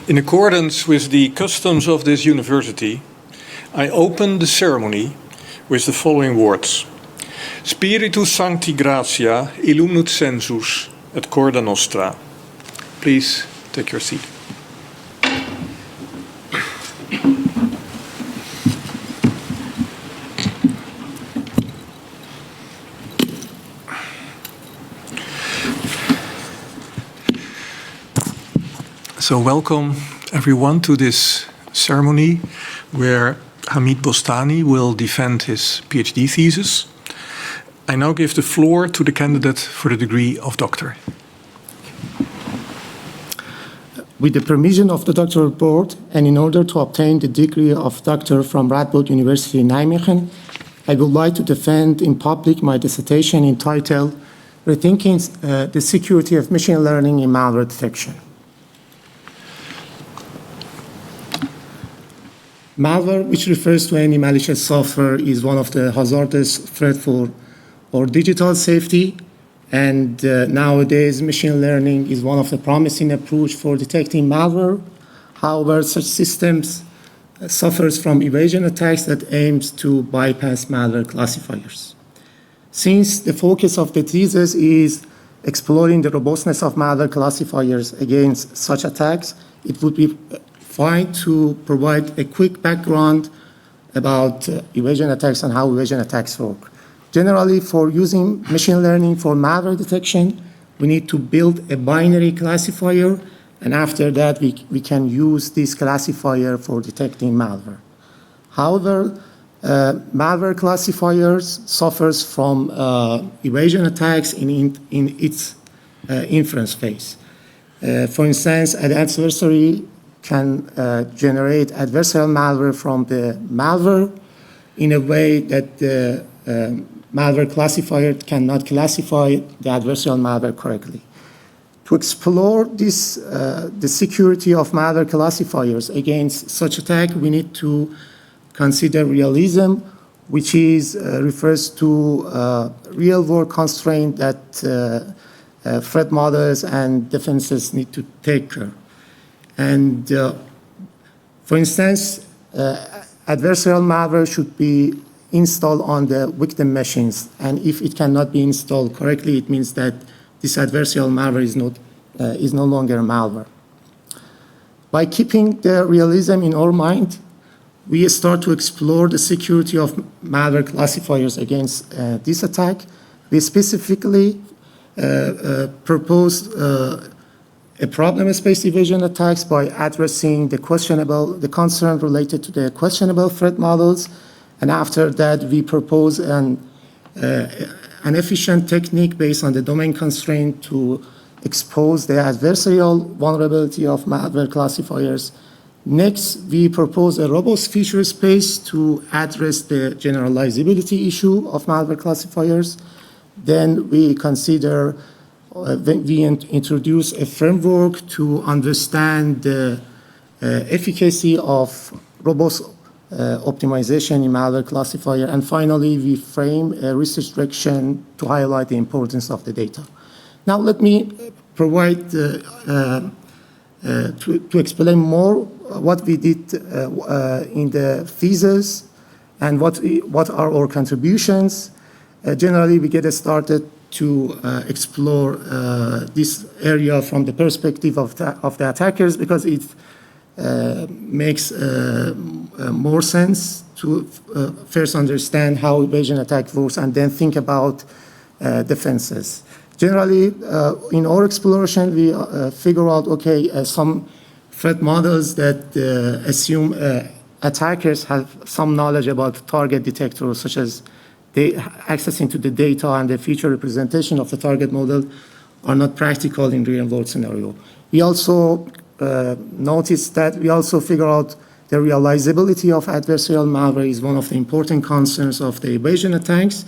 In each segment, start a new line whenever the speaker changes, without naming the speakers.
In accordance with the customs of this university, I open the ceremony with the following words. Spiritus Sancti Gratia illumnut sensus et corda nostra. Please take your seat. So welcome everyone to this ceremony where Hamid Bostani will defend his PhD thesis. I now give the floor to the candidate for the degree of doctor.
With the permission of the doctoral board and in order to obtain the degree of doctor from Radboud University in Nijmegen, I would like to defend in public my dissertation entitled Rethinking the Security of Machine Learning in Malware Detection. Malware, which refers to any malicious software, is one of the hazardous threat for our digital safety And nowadays, machine learning is one of the promising approach for detecting malware. However, such systems suffers from evasion attacks that aims to bypass malware classifiers. Since the focus of the thesis is exploring the robustness of malware classifiers against such attacks, it would be fine to provide a quick background about evasion attacks and how evasion attacks work. Generally, for using machine learning for malware detection, we need to build a binary classifier, and after that, we can use this classifier for detecting malware. However, malware classifiers suffers from evasion attacks in its inference phase. For instance, an adversary can generate adversarial malware from the malware in a way that the malware classifier cannot classify the adversarial malware correctly. To explore this, the security of malware classifiers against such attack, we need to consider realism, which refers to real-world constraint that threat models and defenses need to take care. And for instance, adversarial malware should be installed on the victim machines, and if it cannot be installed correctly, it means that this adversarial malware is no longer malware. By keeping the realism in our mind, we start to explore the security of malware classifiers against this attack. We specifically proposed a problem space evasion attacks by addressing the concern related to the questionable threat models, and after that we propose an efficient technique based on the domain constraint to expose the adversarial vulnerability of malware classifiers. Next, we propose a robust feature space to address the generalizability issue of malware classifiers. Then we introduce a framework to understand the efficacy of robust optimization in malware classifier. And finally, we frame a research direction to highlight the importance of the data. Now, let me provide, to explain more what we did in the thesis and what are our contributions. Generally, we get started to explore this area from the perspective of the attackers, because it makes more sense to first understand how evasion attack works and then think about defenses. Generally, in our exploration, we figure out, some threat models that assume attackers have some knowledge about target detectors, such as accessing to the data and the feature representation of the target model are not practical in real-world scenario. We also noticed that we also figure out the realizability of adversarial malware is one of the important concerns of the evasion attacks,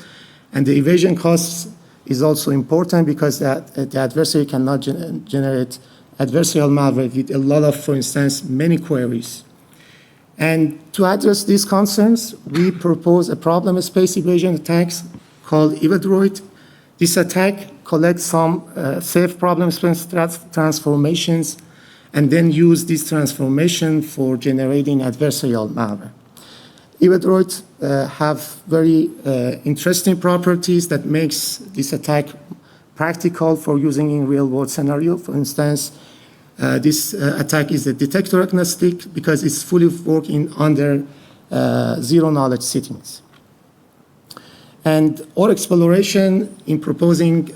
and the evasion costs is also important because the adversary cannot generate adversarial malware with a lot of, for instance, many queries. And to address these concerns, we propose a problem space evasion attacks called Evadoid. This attack collects some safe problem space transformations and then use this transformation for generating adversarial malware. Evadoids have very interesting properties that makes this attack practical for using in real-world scenario. For instance, this attack is a detector agnostic because it's fully working under zero-knowledge settings. And our exploration in proposing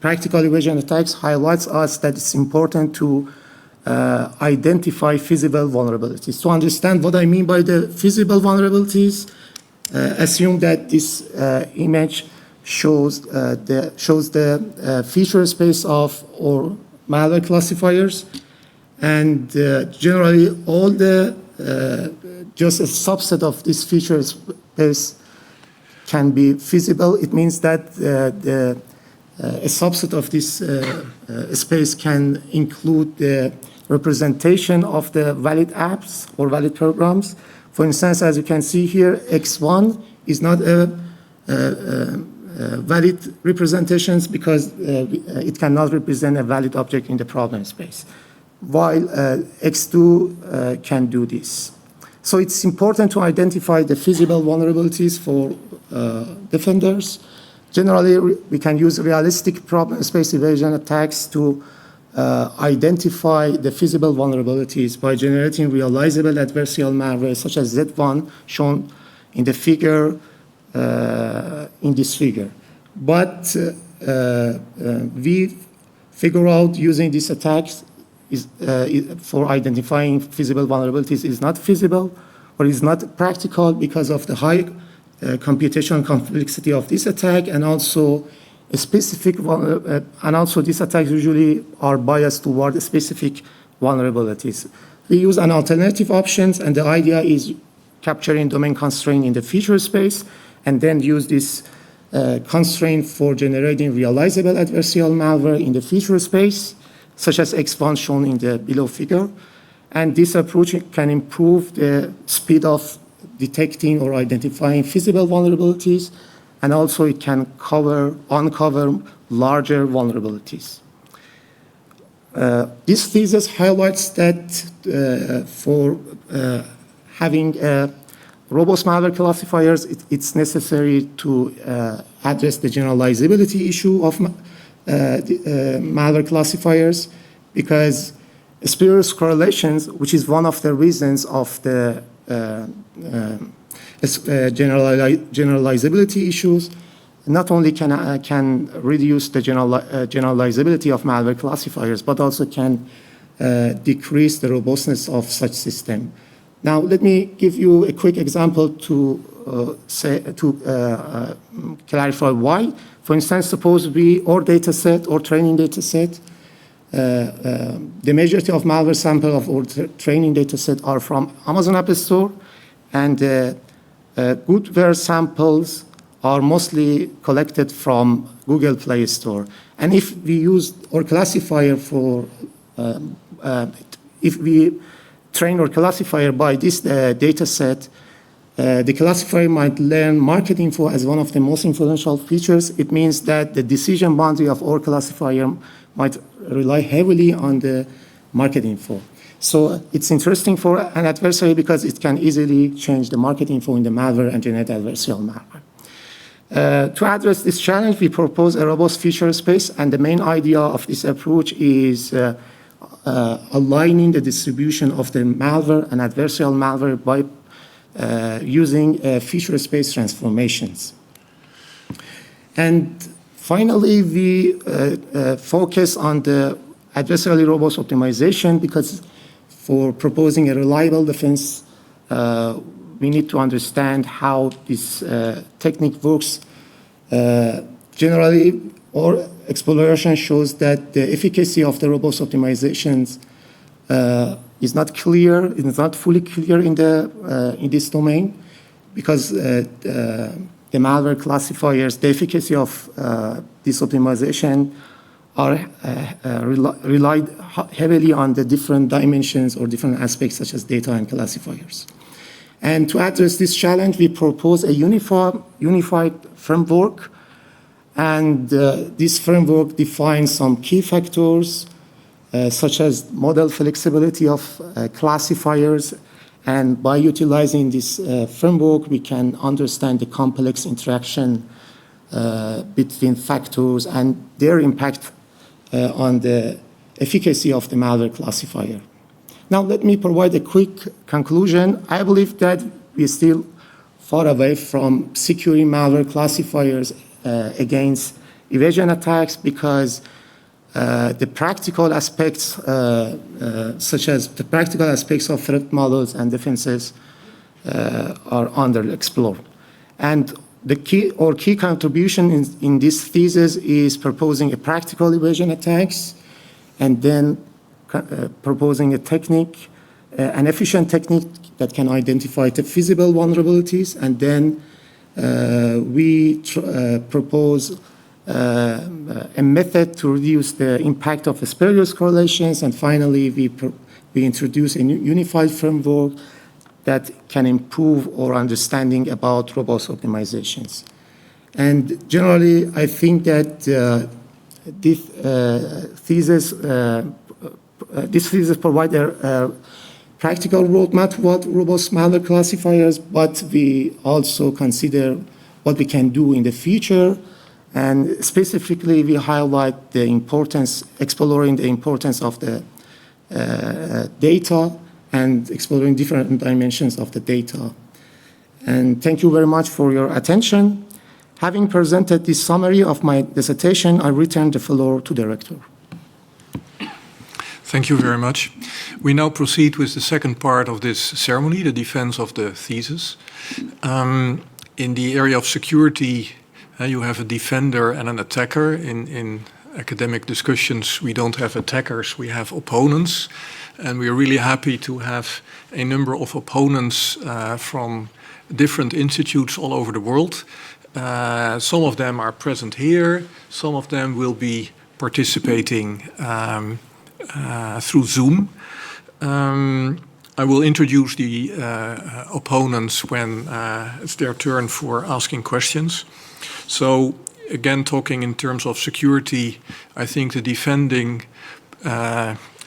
practical evasion attacks highlights us that it's important to identify feasible vulnerabilities. To understand what I mean by the feasible vulnerabilities, assume that this image shows the feature space of our malware classifiers, and generally all the just a subset of this feature space can be feasible. It means that a subset of this space can include the representation of the valid apps or valid programs. For instance, as you can see here, X1 is not a valid representations because it cannot represent a valid object in the problem space, while X2 can do this. So it's important to identify the feasible vulnerabilities for defenders. Generally, we can use realistic problem space evasion attacks to identify the feasible vulnerabilities by generating realizable adversarial malware such as Z1 shown in the figure, in this figure. But we figure out using these attacks for identifying feasible vulnerabilities is not feasible or is not practical because of the high computational complexity of this attack, and also a specific and also these attacks usually are biased toward specific vulnerabilities. We use an alternative options, and the idea is capturing domain constraint in the feature space and then use this constraint for generating realizable adversarial malware in the feature space, such as X1 shown in the below figure. And this approach can improve the speed of detecting or identifying feasible vulnerabilities, and also it can uncover larger vulnerabilities. This thesis highlights that for having robust malware classifiers, it's necessary to address the generalizability issue of malware classifiers, because spurious correlations, which is one of the reasons of the generalizability issues, not only can reduce the generalizability of malware classifiers, but also can decrease the robustness of such system. Now, let me give you a quick example to clarify why. For instance, suppose our data set or training data set, the majority of malware sample of our training data set are from Amazon App Store, and goodware samples are mostly collected from Google Play Store. And if we use our classifier for, if we train our classifier by this data set, the classifier might learn market info as one of the most influential features. It means that the decision boundary of our classifier might rely heavily on the market info. So it's interesting for an adversary because it can easily change the market info in the malware and generate adversarial malware. To address this challenge, we propose a robust feature space, and the main idea of this approach is aligning the distribution of the malware and adversarial malware by using feature space transformations. And finally, we focus on the adversarially robust optimization, because for proposing a reliable defense, we need to understand how this technique works. Generally, our exploration shows that the efficacy of the robust optimizations is not clear, it is not fully clear in this domain, because the malware classifiers, the efficacy of this optimization are relied heavily on the different dimensions or different aspects such as data and classifiers. And to address this challenge, we propose a unified framework, and this framework defines some key factors such as model flexibility of classifiers, and by utilizing this framework, we can understand the complex interaction between factors and their impact on the efficacy of the malware classifier. Now, let me provide a quick conclusion. I believe that we're still far away from securing malware classifiers against evasion attacks, because the practical aspects, such as the practical aspects of threat models and defenses, are underexplored. And the key contribution in this thesis is proposing a practical evasion attacks, and then proposing a technique, an efficient technique that can identify the feasible vulnerabilities, and then we propose a method to reduce the impact of spurious correlations, and finally we introduce a unified framework that can improve our understanding about robust optimizations. And generally, I think that this thesis provides a practical roadmap to what robust malware classifiers, but we also consider what we can do in the future. And specifically, we highlight the importance, exploring the importance of the data and exploring different dimensions of the data. And thank you very much for your attention. Having presented this summary of my dissertation, I return the floor to the rector.
Thank you very much. We now proceed with the second part of this ceremony, the defense of the thesis. In the area of security, you have a defender and an attacker. In academic discussions, we don't have attackers, we have opponents. And we are really happy to have a number of opponents from different institutes all over the world. Some of them are present here. Some of them will be participating through Zoom. I will introduce the opponents when it's their turn for asking questions. So again, talking in terms of security, I think the defending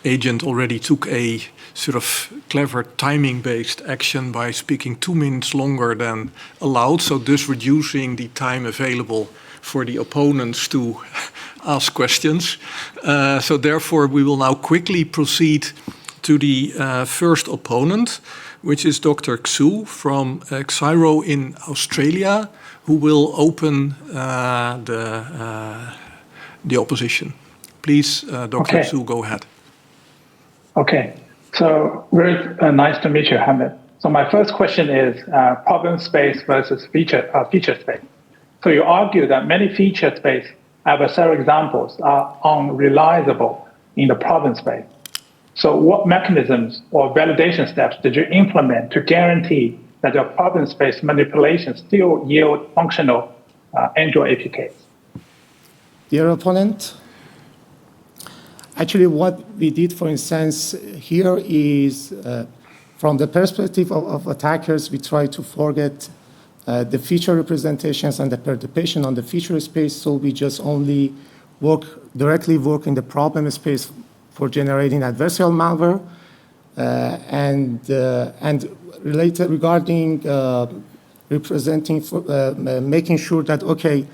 agent already took a sort of clever timing-based action by speaking 2 minutes longer than allowed, so thus reducing the time available for the opponents to ask questions. So therefore, we will now quickly proceed to the first opponent, which is Dr. Xu from Xiro in Australia, who will open the opposition. Please, Dr. Xu, go ahead.
Okay, so very nice to meet you, Hamid. So my first question is problem space versus feature space. So you argue that many feature space adversarial examples are unrealizable in the problem space. So what mechanisms or validation steps did you implement to guarantee that your problem space manipulation still yield functional Android APKs?
Dear opponent, actually what we did, for instance, here is from the perspective of attackers, we try to forget the feature representations and the perturbation on the feature space, so we just only directly work in the problem space for generating adversarial malware, and related regarding representing, making sure that, okay,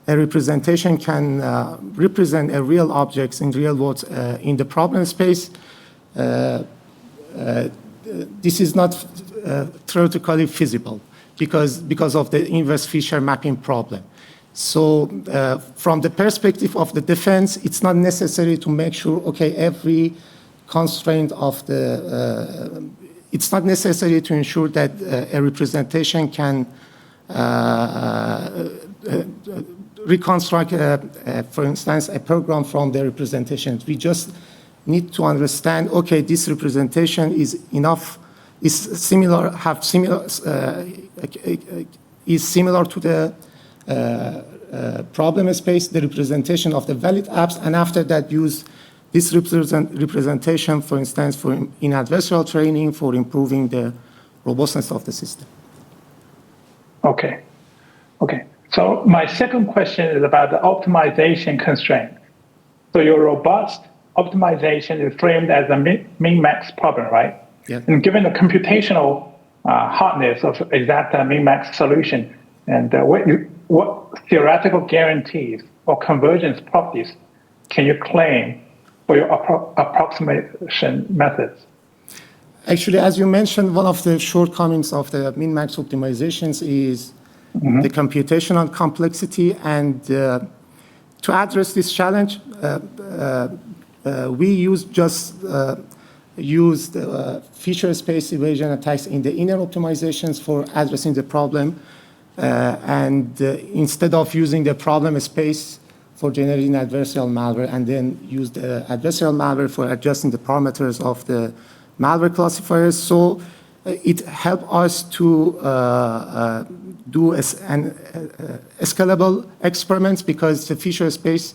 a representation can represent a real objects in real world in the problem space. This is not theoretically feasible because of the inverse feature mapping problem. So from the perspective of the defense, it's not necessary to make sure, okay, every constraint of the, it's not necessary to ensure that a representation can reconstruct, for instance, a program from the representations. We just need to understand, okay, this representation is enough, is similar to the problem space, the representation of the valid apps, and after that use this representation, for instance, in adversarial training for improving the robustness of the system.
Okay. So my second question is about the optimization constraint. So your robust optimization is framed as a min-max problem, right?
Yeah.
And given the computational hardness of exact min-max solution, and what theoretical guarantees or convergence properties can you claim for your approximation methods?
Actually, as you mentioned, one of the shortcomings of the min-max optimizations is the computational complexity, and to address this challenge, we used feature space evasion attacks in the inner optimizations for addressing the problem, and instead of using the problem space for generating adversarial malware, and then use the adversarial malware for adjusting the parameters of the malware classifiers. So it helped us to do an scalable experiments, because the feature space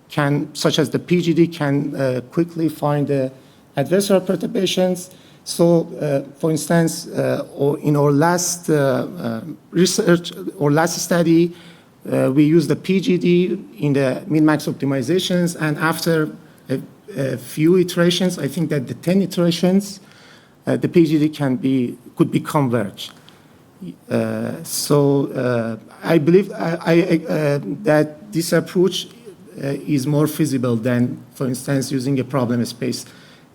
can, such as the PGD, can quickly find the adversarial perturbations. So, for instance, in our last research or last study, we use the PGD in the min-max optimizations, and after a few iterations, I think that the 10 iterations, the PGD could be converged. I believe that this approach is more feasible than, for instance, using a problem space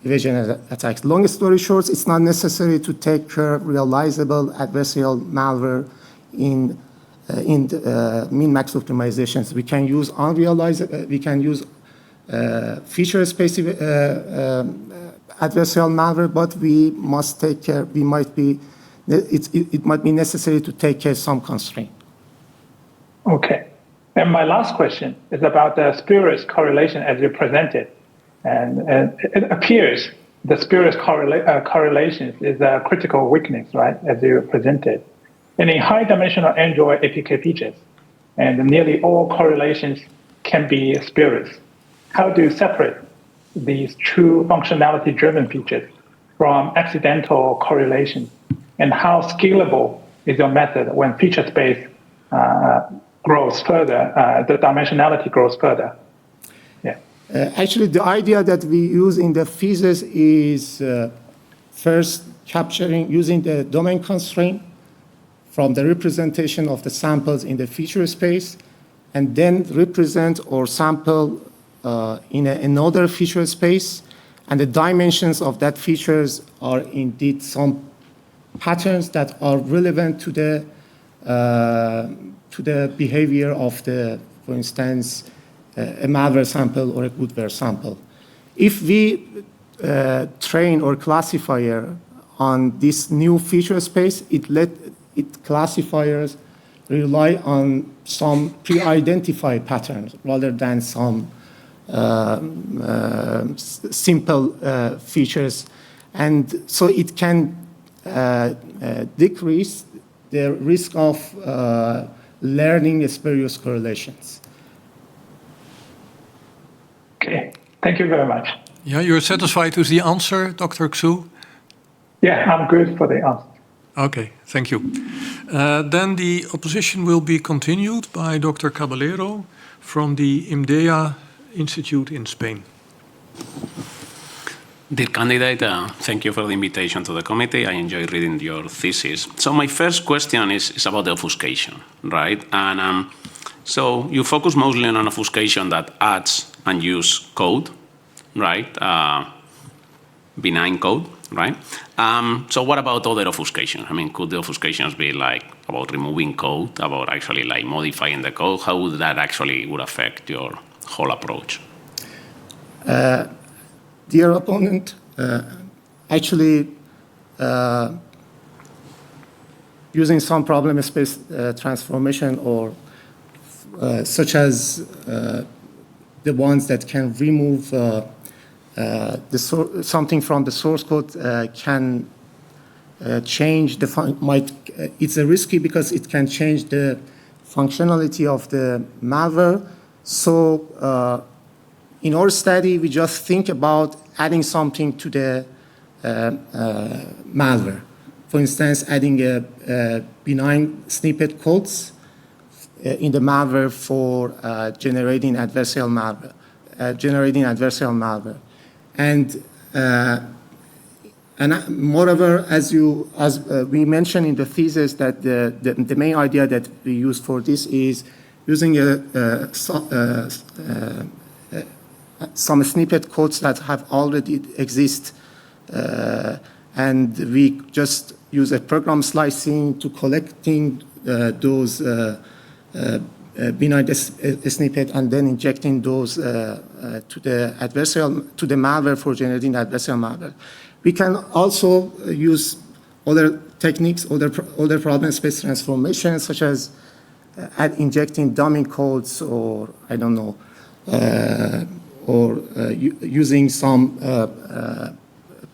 evasion attacks. Long story short, it's not necessary to take care of realizable adversarial malware in min-max optimizations. We can use unrealizable, we can use feature space adversarial malware, but we must take care, it might be necessary to take care of some constraint.
Okay. And my last question is about the spurious correlation as you presented. And it appears the spurious correlation is a critical weakness, right, as you presented. And in high-dimensional Android APK features, and nearly all correlations can be spurious. How do you separate these true functionality-driven features from accidental correlations? And how scalable is your method when feature space grows further, the dimensionality grows further? Yeah.
Actually, the idea that we use in the thesis is first capturing, using the domain constraint from the representation of the samples in the feature space, and then represent or sample in another feature space, and the dimensions of that features are indeed some patterns that are relevant to the behavior of the, for instance, a malware sample or a goodware sample. If we train our classifier on this new feature space, classifiers rely on some pre-identified patterns rather than some simple features. And so it can decrease the risk of learning spurious correlations.
Okay, thank you very much.
Yeah, you're satisfied with the answer, Dr. Xu?
Yeah, I'm good for the answer.
Okay, thank you. Then the opposition will be continued by Dr. Caballero from the IMDEA Institute in Spain.
Dear candidate, thank you for the invitation to the committee. I enjoyed reading your thesis. So my first question is about the obfuscation, right? And so you focus mostly on an obfuscation that adds unused code, right? Benign code, right? So what about other obfuscation? I mean, could the obfuscations be like about removing code, about actually like modifying the code? How would that actually would affect your whole approach?
Dear opponent, actually using some problem space transformation or such as the ones that can remove something from the source code can change the it's a risky because it can change the functionality of the malware. So in our study, we just think about adding something to the malware. For instance, adding a benign snippet codes in the malware for generating adversarial malware. And moreover, as we mentioned in the thesis, that the main idea that we use for this is using some snippet codes that have already exist, and we just use a program slicing to collecting those benign snippet and then injecting those to the malware for generating adversarial malware. We can also use other techniques, other problem space transformations, such as injecting dummy codes, or I don't know, or using some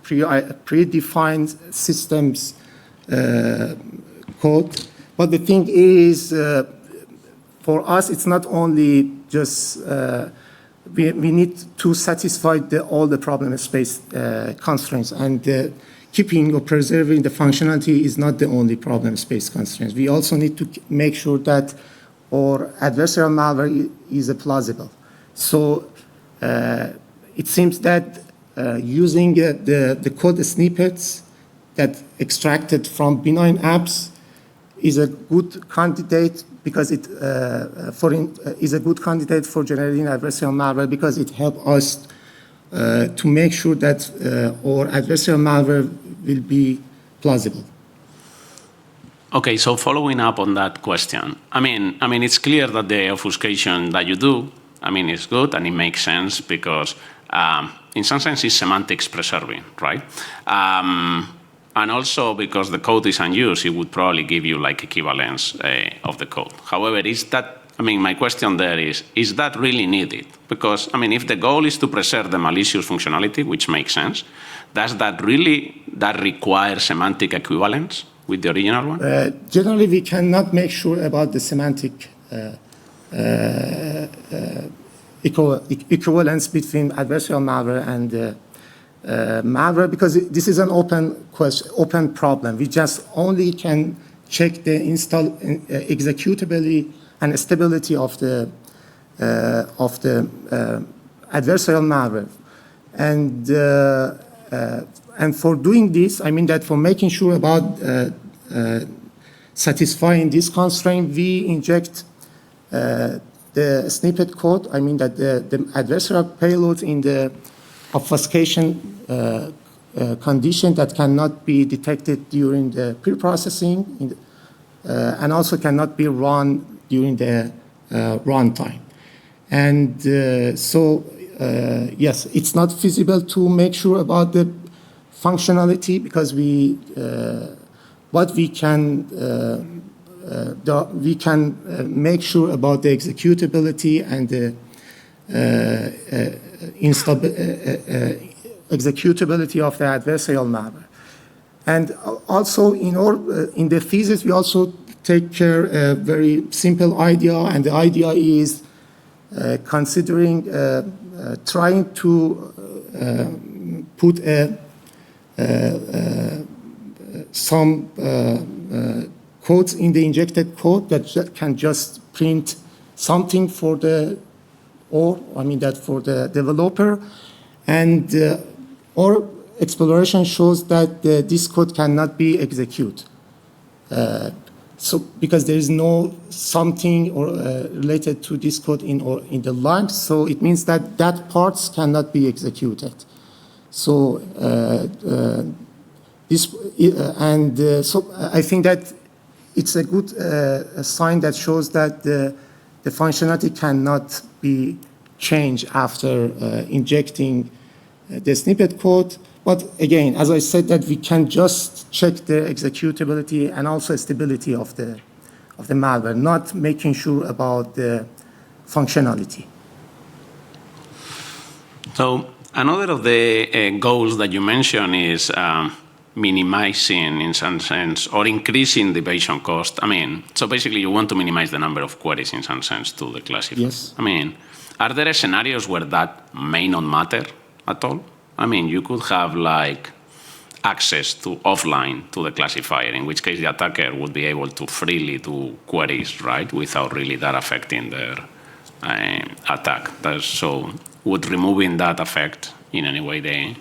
predefined systems code. But the thing is, for us, it's not only just, we need to satisfy all the problem space constraints, and keeping or preserving the functionality is not the only problem space constraints. We also need to make sure that or adversarial malware is plausible. So it seems that using the code snippets that extracted from benign apps is a good candidate because it is a good candidate for generating adversarial malware because it helps us to make sure that our adversarial malware will be plausible.
Okay, so following up on that question, I mean, it's clear that the obfuscation that you do, is good and it makes sense because, in some sense, it's semantics preserving, right? And also because the code is unused, it would probably give you like equivalence of the code. However, is that? My question there is that really needed? Because, if the goal is to preserve the malicious functionality, which makes sense, does that require semantic equivalence with the original one?
Generally, we cannot make sure about the semantic equivalence between adversarial malware and malware because this is an open problem. We just only can check the executability and stability of the adversarial malware, and for doing this, that for making sure about satisfying this constraint, we inject the snippet code. That the adversarial payload in the obfuscation condition that cannot be detected during the pre-processing and also cannot be run during the runtime. And yes, it's not feasible to make sure about the functionality because we can make sure about the executability and the executability of the adversarial malware. And also in the thesis, we also take care a very simple idea, and the idea is considering trying to put some codes in the injected code that can just print something for the for the developer, and our exploration shows that this code cannot be executed. So because there is no something or related to this code in the line, so it means that parts cannot be executed. So so I think that it's a good sign that shows that the functionality cannot be changed after injecting the snippet code. But again, as I said, that we can just check the executability and also stability of the malware, not making sure about the functionality.
So another of the goals that you mentioned is minimizing, in some sense, or increasing the evasion cost. So basically you want to minimize the number of queries, in some sense, to the classifier.
Yes.
Are there scenarios where that may not matter at all? You could have access to offline to the classifier, in which case the attacker would be able to freely do queries, right, without really that affecting their attack. So would removing that affect in any way the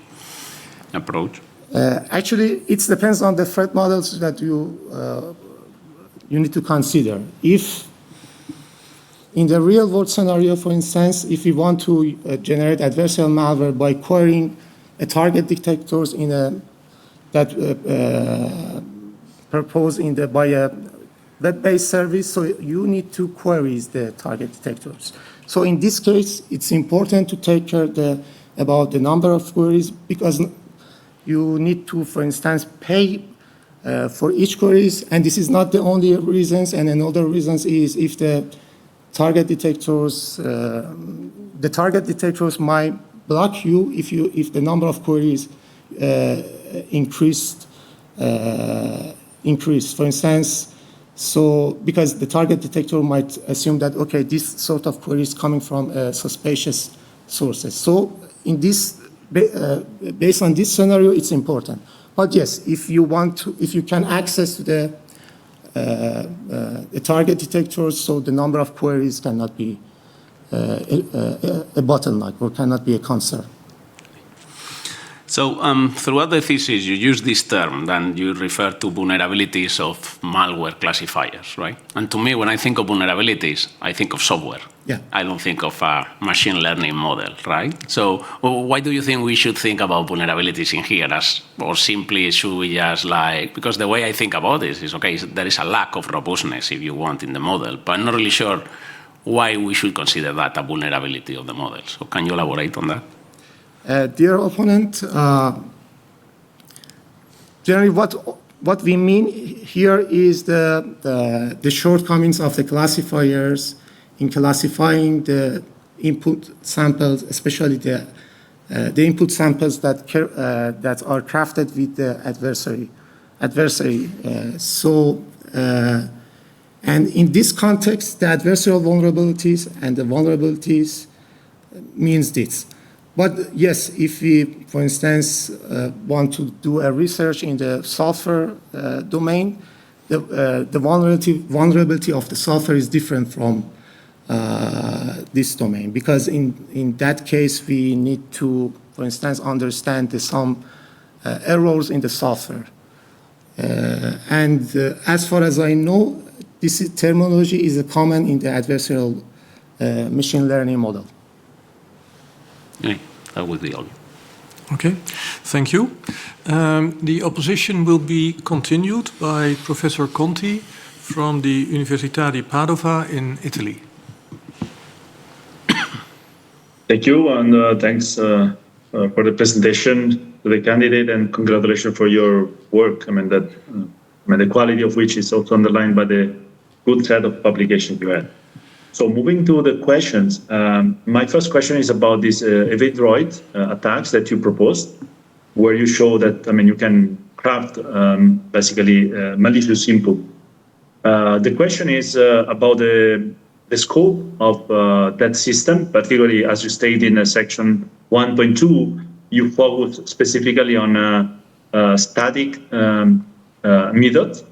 approach?
Actually, it depends on the threat models that you need to consider. If in the real-world scenario, for instance, if you want to generate adversarial malware by querying a target detectors that proposed by a web-based service, so you need to query the target detectors. So in this case, it's important to take care about the number of queries because you need to, for instance, pay for each queries, and this is not the only reasons. And another reasons is if the target detectors might block you if the number of queries increased. For instance, so because the target detector might assume that okay, this sort of query is coming from suspicious sources. So in this, based on this scenario, it's important. But yes, if you can access the a target detector, so the number of queries cannot be a bottleneck or cannot be a concern.
So throughout the thesis, you use this term, and you refer to vulnerabilities of malware classifiers, right? And to me, when I think of vulnerabilities, I think of software.
Yeah.
I don't think of a machine learning model, right? So why do you think we should think about vulnerabilities in here, or simply should we just because the way I think about this is, okay, there is a lack of robustness, if you want, in the model, but I'm not really sure why we should consider that a vulnerability of the model. So can you elaborate on that?
Dear opponent, generally what we mean here is the shortcomings of the classifiers in classifying the input samples, especially the input samples that are crafted with the adversary. And in this context, the adversarial vulnerabilities and the vulnerabilities means this. But yes, if we, for instance, want to do a research in the software domain, the vulnerability of the software is different from this domain, because in that case, we need to, for instance, understand some errors in the software. And as far as I know, this terminology is common in the adversarial machine learning model.
Yeah, that would be all.
Okay, thank you. The opposition will be continued by Professor Conti from the Università di Padova in Italy.
Thank you, and thanks for the presentation to the candidate, and congratulations for your work. The quality of which is also underlined by the good set of publications you had. So moving to the questions, my first question is about these Evidroid attacks that you proposed, where you show that you can craft basically malicious input. The question is about the scope of that system, particularly as you stated in section 1.2, you focus specifically on a static method.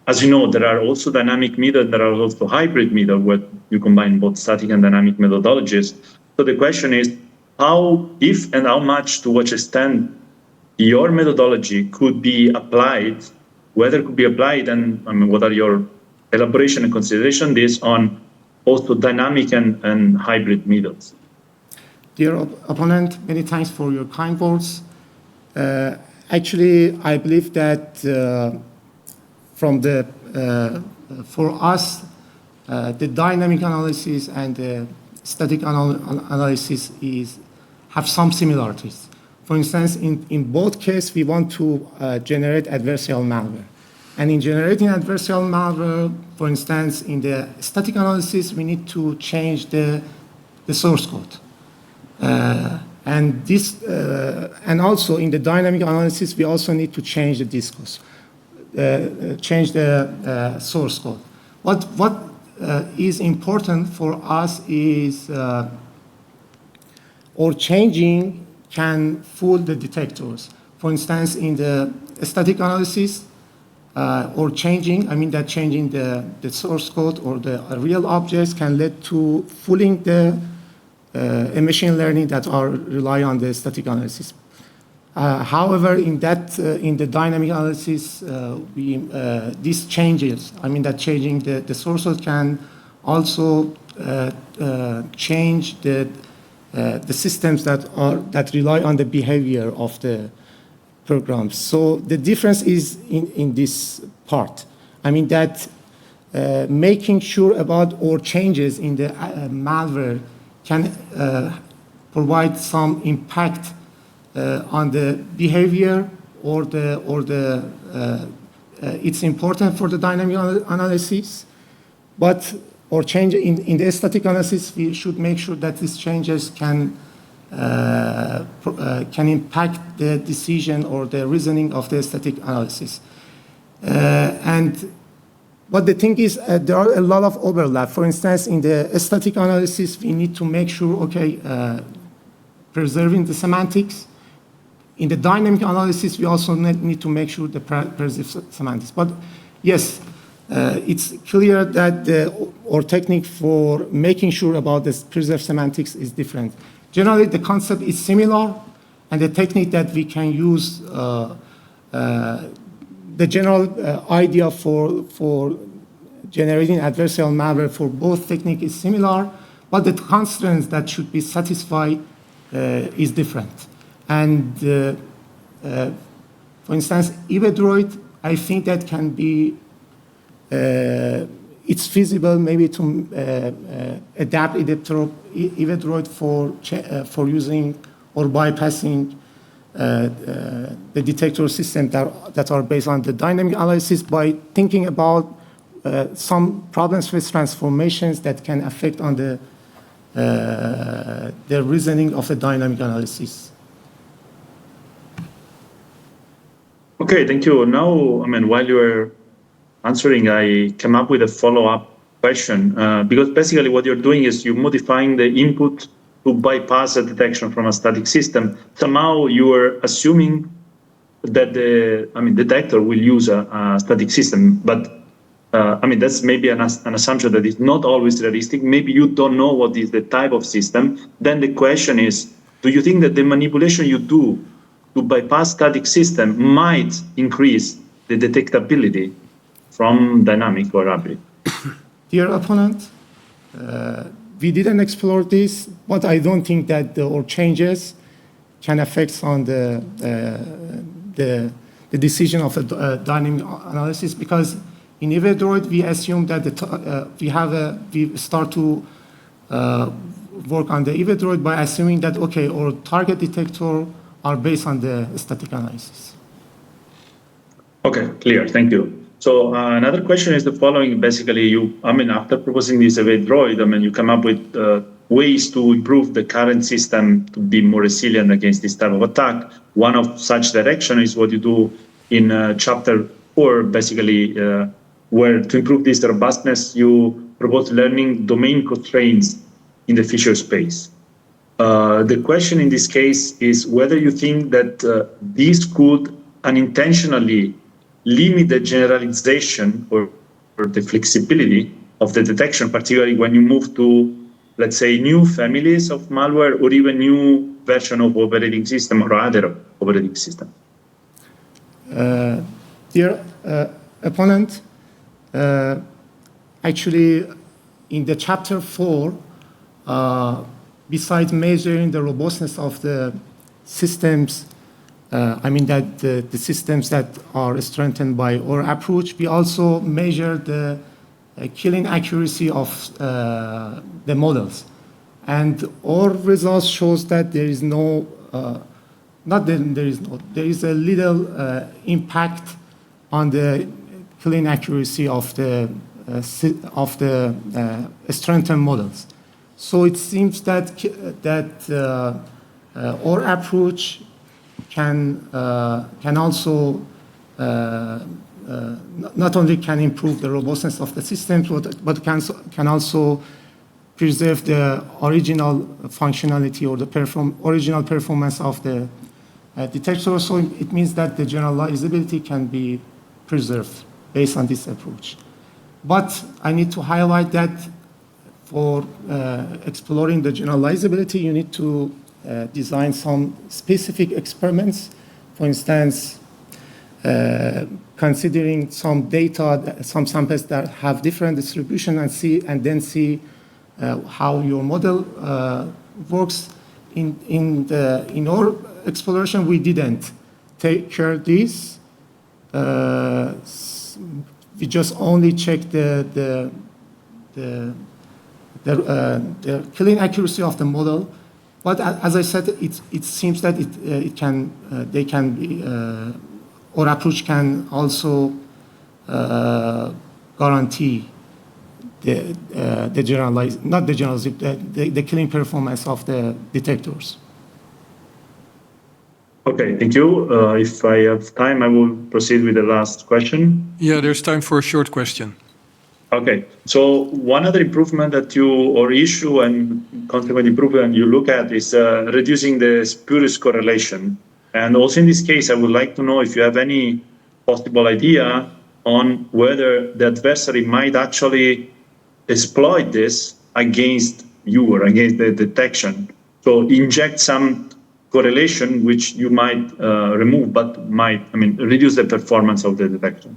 As you know, there are also dynamic methods, there are also hybrid methods where you combine both static and dynamic methodologies. So the question is how, if and how much, to what extent your methodology could be applied, whether it could be applied, and what are your elaboration and consideration this on also dynamic and hybrid methods.
Dear opponent, many thanks for your kind words. Actually, I believe that for us, the dynamic analysis and the static analysis have some similarities. For instance, in both cases, we want to generate adversarial malware. And in generating adversarial malware, for instance, in the static analysis, we need to change the source code. And also in the dynamic analysis, we also need to change the discourse, change the source code. What is important for us is, or changing can fool the detectors. For instance, in the static analysis, or changing, changing the source code or the real objects can lead to fooling the machine learning that rely on the static analysis. However, in the dynamic analysis, these changes, that changing the source code can also change the systems that rely on the behavior of the programs. So the difference is in this part. That making sure about or changes in the malware can provide some impact on the behavior it's important for the dynamic analysis, or change in the static analysis, we should make sure that these changes can impact the decision or the reasoning of the static analysis. But the thing is, there are a lot of overlap. For instance, in the static analysis, we need to make sure, preserving the semantics. In the dynamic analysis, we also need to make sure the preserve semantics. But yes, it's clear that our technique for making sure about this preserved semantics is different. Generally, the concept is similar, and the technique that we can use, the general idea for generating adversarial malware for both technique is similar, but the constraints that should be satisfied is different. And for instance, Evedroid, I think that can be, it's feasible maybe to adapt Evedroid for using or bypassing the detector systems that are based on the dynamic analysis by thinking about some problems with transformations that can affect on the reasoning of a dynamic analysis.
Okay, thank you. Now, I mean, while you were answering, I came up with a follow-up question, because basically what you're doing is you're modifying the input to bypass a detection from a static system. Somehow you are assuming that the detector will use a static system, but that's maybe an assumption that is not always realistic. Maybe you don't know what is the type of system. Then the question is, do you think that the manipulation you do to bypass static system might increase the detectability from dynamic or hybrid?
Dear opponent, we didn't explore this, but I don't think that our changes can affect on the decision of a dynamic analysis, because in Evedroid we assume that we start to work on the Evedroid by assuming that okay, our target detector are based on the static analysis.
Okay, clear. Thank you. So another question is the following. Basically, after proposing this Evedroid, you come up with ways to improve the current system to be more resilient against this type of attack. One of such direction is what you do in chapter 4, basically, where to improve this robustness, you propose learning domain constraints in the feature space. The question in this case is whether you think that this could unintentionally limit the generalization or the flexibility of the detection, particularly when you move to, let's say, new families of malware or even new version of operating system or other operating system.
Dear opponent, actually, in the chapter 4, besides measuring the robustness of the systems, the systems that are strengthened by our approach, we also measure the killing accuracy of the models. And our results shows that there is a little impact on the killing accuracy of the strengthened models. So it seems that our approach can also not only can improve the robustness of the systems, but can also preserve the original functionality or the original performance of the detector. So it means that the generalizability can be preserved based on this approach. But I need to highlight that for exploring the generalizability, you need to design some specific experiments. For instance, considering some data, some samples that have different distribution, and then see how your model works. In our exploration, we didn't take care of this. We just only checked the killing accuracy of the model. But as I said, it seems that our approach can also guarantee the killing performance of the detectors.
Okay, thank you. If I have time, I will proceed with the last question.
Yeah, there's time for a short question.
Okay, so one other improvement or issue and consequent improvement you look at is reducing the spurious correlation. And also in this case, I would like to know if you have any possible idea on whether the adversary might actually exploit this against you or against the detection. So inject some correlation which you might remove, but might, reduce the performance of the detection.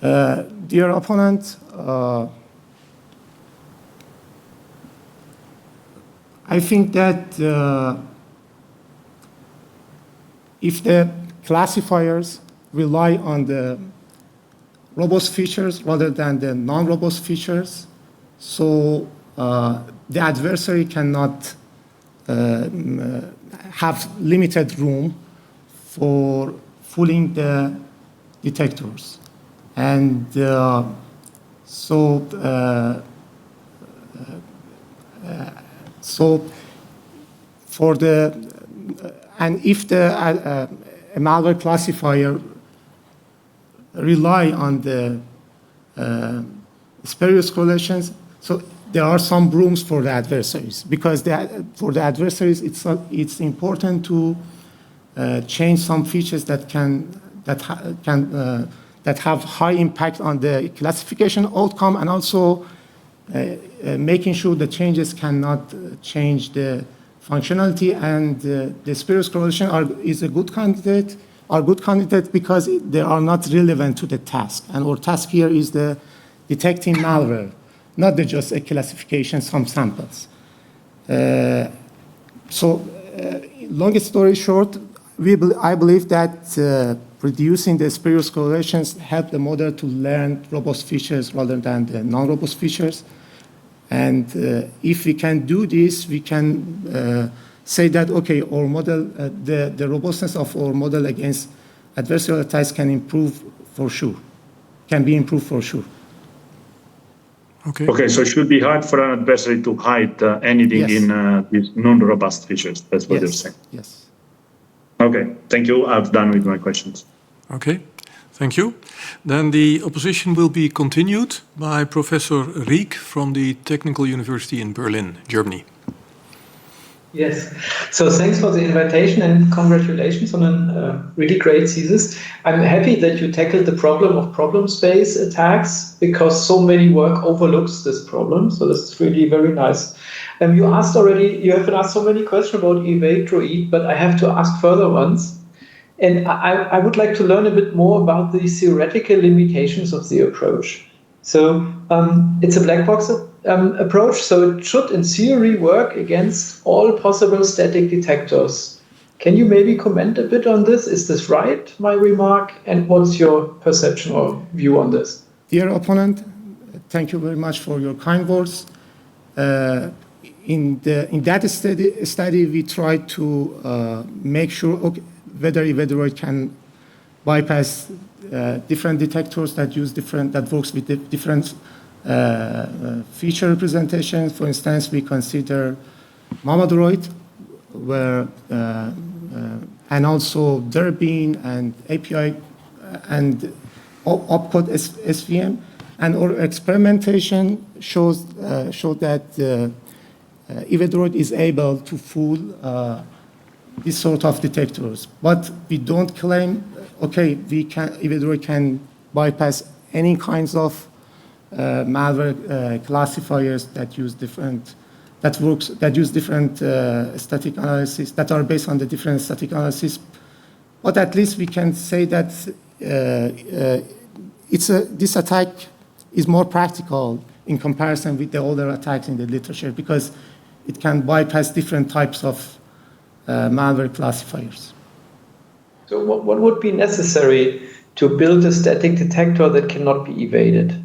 Dear opponent, I think that if the classifiers rely on the robust features rather than the non-robust features, so the adversary cannot have limited room for fooling the detectors. And so for the, and if the a malware classifier rely on the spurious correlations, so there are some rooms for the adversaries, because for the adversaries it's important to change some features that have high impact on the classification outcome, and also making sure the changes cannot change the functionality. And the spurious correlation is a good candidate, because they are not relevant to the task. And our task here is the detecting malware, not just a classification, some samples. Long story short, I believe that reducing the spurious correlations help the model to learn robust features rather than the non-robust features. And if we can do this, we can say that, okay, our model, the robustness of our model against adversarial attacks can be improved for sure.
Okay, so it should be hard for an adversary to hide anything in these non-robust features. That's what you're saying.
Yes.
Okay, thank you. I've done with my questions.
Okay, thank you. Then the opposition will be continued by Professor Rieck from the Technical University in Berlin, Germany.
Yes, so thanks for the invitation and congratulations on a really great thesis. I'm happy that you tackled the problem of problem space attacks, because so many work overlooks this problem. So this is really very nice. You have asked so many questions about evade droid, but I have to ask further ones. And I would like to learn a bit more about the theoretical limitations of the approach. So it's a black box approach, so it should in theory work against all possible static detectors. Can you maybe comment a bit on this? Is this right, my remark? And what's your perception or view on this?
Dear opponent, thank you very much for your kind words. In that study, we tried to make sure whether Evaderoid can bypass different detectors that works with different feature representations. For instance, we consider Mamadroid, and also Durbin and API and opcode SVM. And our experimentation showed that Evaderoid is able to fool this sort of detectors. But we don't claim, Evaderoid can bypass any kinds of malware classifiers that use different static analysis, that are based on the different static analysis. But at least we can say that this attack is more practical in comparison with the other attacks in the literature, because it can bypass different types of malware classifiers.
So what would be necessary to build a static detector that cannot be evaded?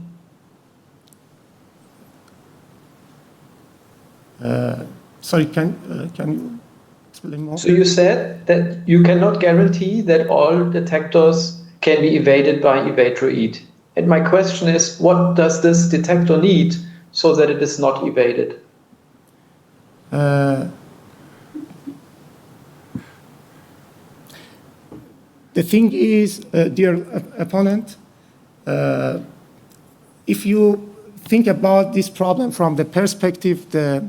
Sorry, can you explain more?
So you said that you cannot guarantee that all detectors can be evaded by Evaderoid. And my question is, what does this detector need so that it is not evaded?
The thing is, dear opponent, if you think about this problem from the perspective the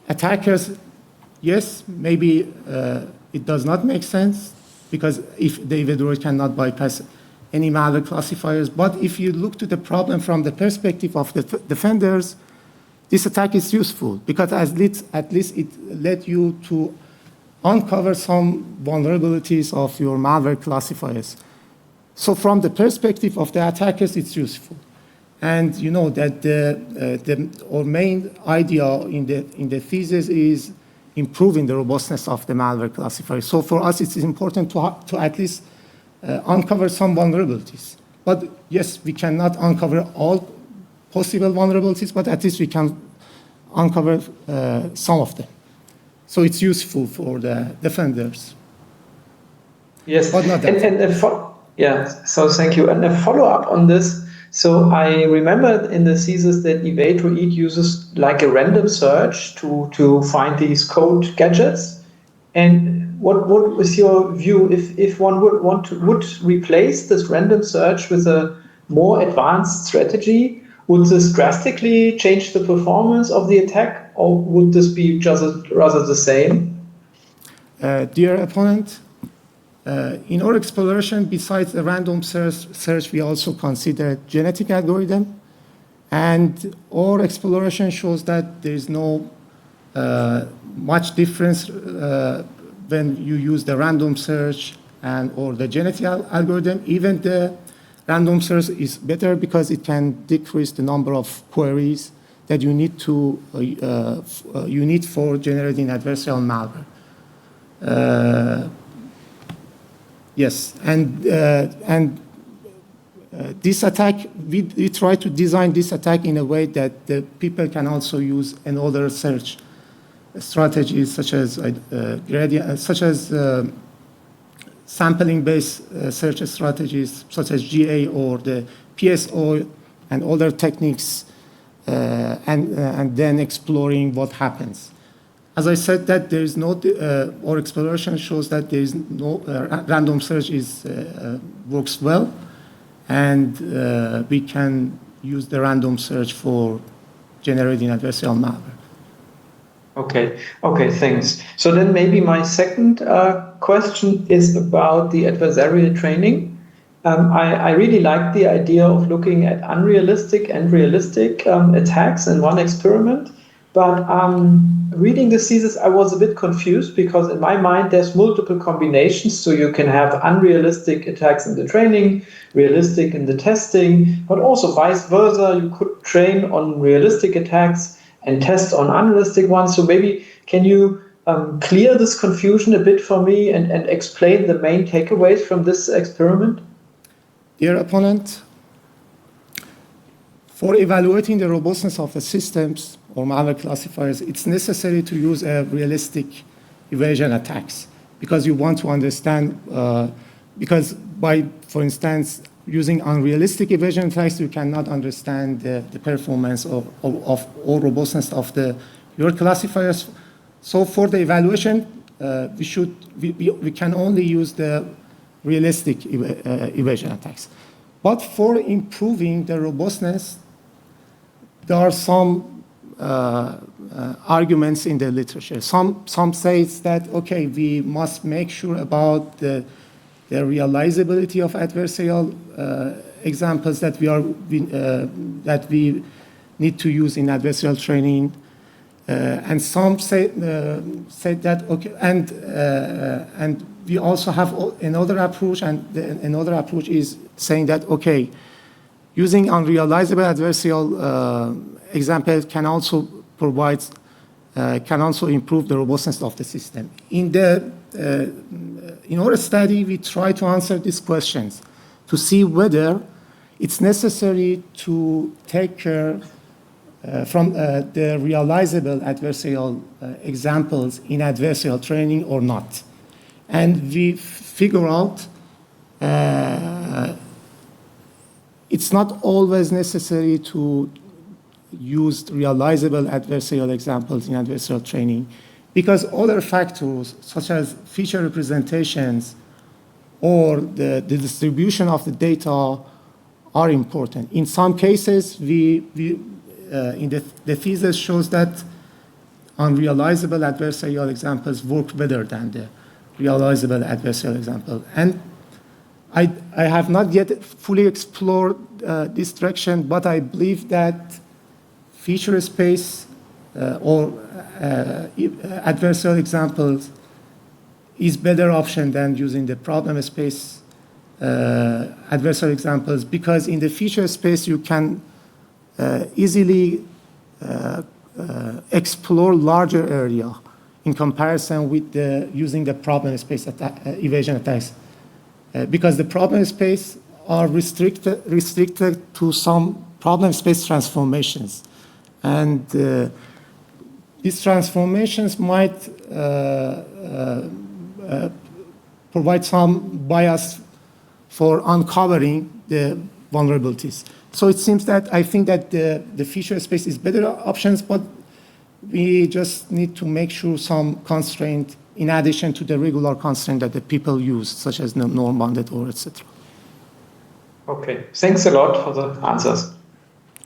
attackers, yes, maybe it does not make sense, because if the Evaderoid cannot bypass any malware classifiers. But if you look to the problem from the perspective of the defenders, this attack is useful because at least it led you to uncover some vulnerabilities of your malware classifiers. So from the perspective of the attackers, it's useful. And you know that our main idea in the thesis is improving the robustness of the malware classifier. So for us, it's important to at least uncover some vulnerabilities. But yes, we cannot uncover all possible vulnerabilities, but at least we can uncover some of them. So it's useful for the defenders.
Yes,
but not that.
Yeah, so thank you. And a follow-up on this. So I remember in the thesis that Evade to Eat uses like a random search to find these code gadgets. And what was your view if one would replace this random search with a more advanced strategy? Would this drastically change the performance of the attack, or would this be just rather the same?
Dear opponent, in our exploration, besides the random search, we also consider genetic algorithm. And our exploration shows that there is no much difference when you use the random search or the genetic algorithm. Even the random search is better because it can decrease the number of queries that you need for generating adversarial malware. Yes, and this attack, we try to design this attack in a way that the people can also use another search strategies such as sampling-based search strategies such as GA or the PSO and other techniques, and then exploring what happens. As I said, that there is no, our exploration shows that there is no random search works well, and we can use the random search for generating adversarial malware.
Okay, thanks. So then maybe my second question is about the adversarial training. I really like the idea of looking at unrealistic and realistic attacks in one experiment. But reading the thesis, I was a bit confused because in my mind, there's multiple combinations. So you can have unrealistic attacks in the training, realistic in the testing, but also vice versa. You could train on realistic attacks and test on unrealistic ones. So maybe can you clear this confusion a bit for me and explain the main takeaways from this experiment?
Dear opponent, for evaluating the robustness of the systems or malware classifiers, it's necessary to use a realistic evasion attacks because you want to understand, because by, for instance, using unrealistic evasion attacks, you cannot understand the performance or robustness of your classifiers. So for the evaluation, we can only use the realistic evasion attacks. But for improving the robustness, there are some arguments in the literature. Some say that, okay, we must make sure about the realizability of adversarial examples that we need to use in adversarial training. And some say that, okay, and we also have another approach, and another approach is saying that, okay, using unrealizable adversarial examples can also improve the robustness of the system. In our study, we try to answer these questions to see whether it's necessary to take care from the realizable adversarial examples in adversarial training or not. And we figure out it's not always necessary to use realizable adversarial examples in adversarial training because other factors such as feature representations or the distribution of the data are important. In some cases, the thesis shows that unrealizable adversarial examples work better than the realizable adversarial example. And I have not yet fully explored this direction, but I believe that feature space or adversarial examples is better option than using the problem space adversarial examples, because in the feature space you can easily explore larger area in comparison with using the problem space evasion attacks. Because the problem space are restricted to some problem space transformations. And these transformations might provide some bias for uncovering the vulnerabilities. So it seems that I think that the feature space is better options, but we just need to make sure some constraint in addition to the regular constraint that the people use, such as norm-bounded or etc.
Okay, thanks a lot for the answers.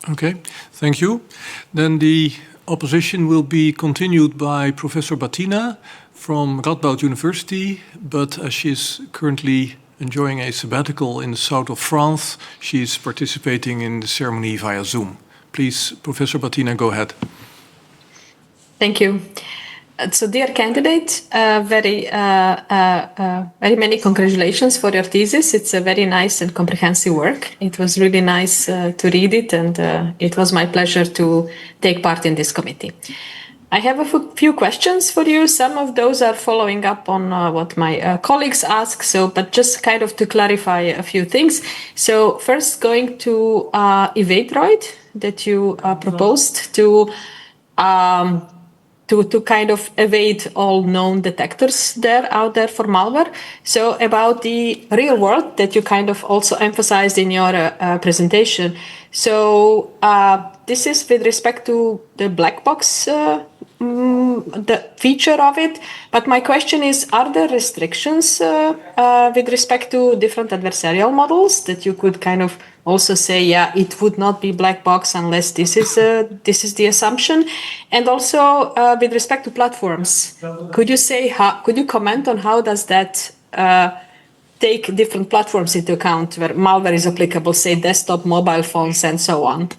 Okay, thank you. Then the opposition will be continued by Professor Bostina from Radboud University, but as she's currently enjoying a sabbatical in the south of France, she's participating in the ceremony via Zoom. Please, Professor Bostina, go ahead.
Thank you. So, dear candidate, very many congratulations for your thesis. It's a very nice and comprehensive work. It was really nice to read it, and it was my pleasure to take part in this committee. I have a few questions for you. Some of those are following up on what my colleagues asked, but just kind of to clarify a few things. So first, going to Evaderoid that you proposed to kind of evade all known detectors out there for malware. So about the real world that you kind of also emphasized in your presentation. So this is with respect to the black box, the feature of it. But my question is, are there restrictions with respect to different adversarial models that you could kind of also say, yeah, it would not be black box unless this is the assumption? And also with respect to platforms, could you comment on how does that take different platforms into account where malware is applicable, say desktop, mobile phones, and so on?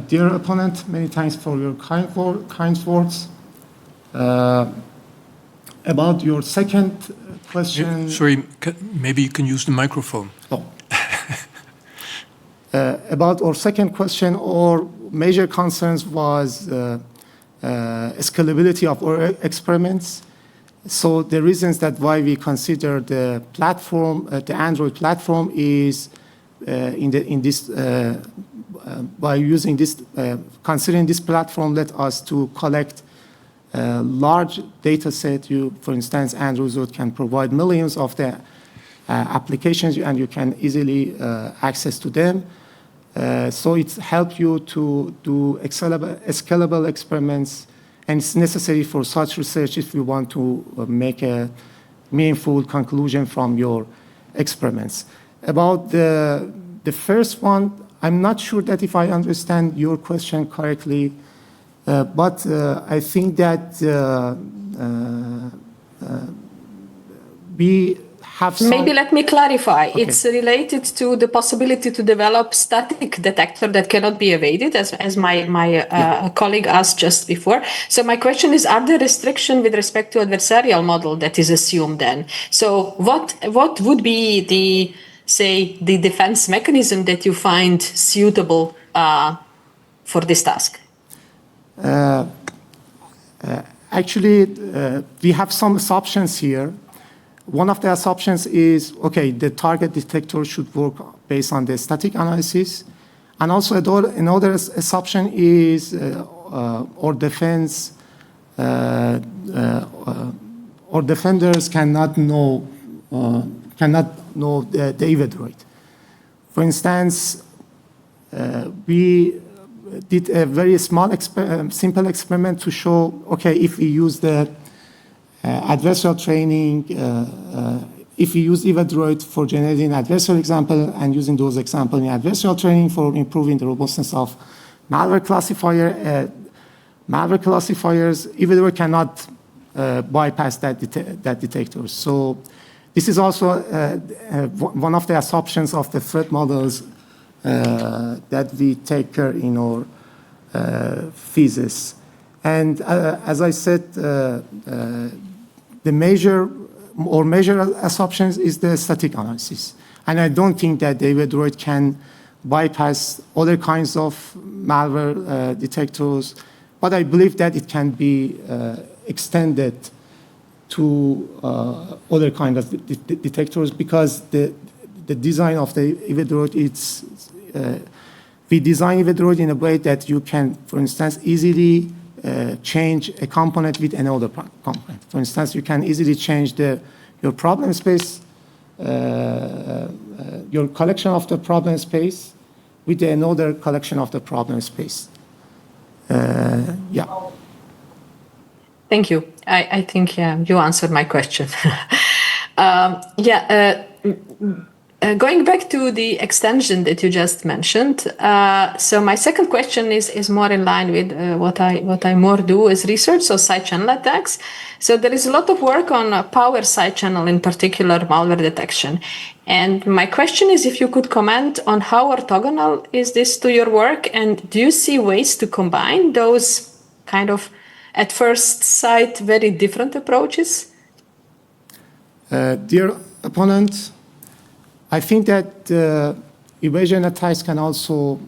Dear opponent, many thanks for your kind words. About your second question.
Sorry, maybe you can use the microphone.
Oh. About our second question, our major concerns was scalability of our experiments. So the reasons that why we consider the platform, the Android platform, is by using this, considering this platform, let us to collect large data set. For instance, Android can provide millions of the applications, and you can easily access to them. So it helps you to do scalable experiments, and it's necessary for such research if you want to make a meaningful conclusion from your experiments. About the first one, I'm not sure that if I understand your question correctly, but I think that we have some...
Maybe let me clarify.
Okay.
It's related to the possibility to develop static detector that cannot be evaded, as my colleague asked just before. So my question is, are there restrictions with respect to adversarial model that is assumed then? So what would be the defense mechanism that you find suitable for this task?
Actually, we have some assumptions here. One of the assumptions is, okay, the target detector should work based on the static analysis. And also another assumption is our defense, or defenders cannot know the Evaderoid. For instance, we did a very small, simple experiment to show, okay, if we use the adversarial training, if we use Evaderoid for generating adversarial example and using those examples in adversarial training for improving the robustness of malware classifiers, Evaderoid cannot bypass that detector. So This is also one of the assumptions of the threat models that we take care in our thesis. And as I said, the major assumptions is the static analysis. And I don't think that the Evedroid can bypass other kinds of malware detectors, but I believe that it can be extended to other kinds of detectors because the design of the Evedroid, we design Evedroid in a way that you can, for instance, easily change a component with another component. For instance, you can easily change your problem space, your collection of the problem space with another collection of the problem space. Yeah.
Thank you. I think you answered my question. Going back to the extension that you just mentioned, so my second question is more in line with what I more do as research, so side channel attacks. So there is a lot of work on power side channel, in particular malware detection. And my question is if you could comment on how orthogonal is this to your work, and do you see ways to combine those kind of, at first sight, very different approaches?
Dear opponent, I think that evasion attacks can also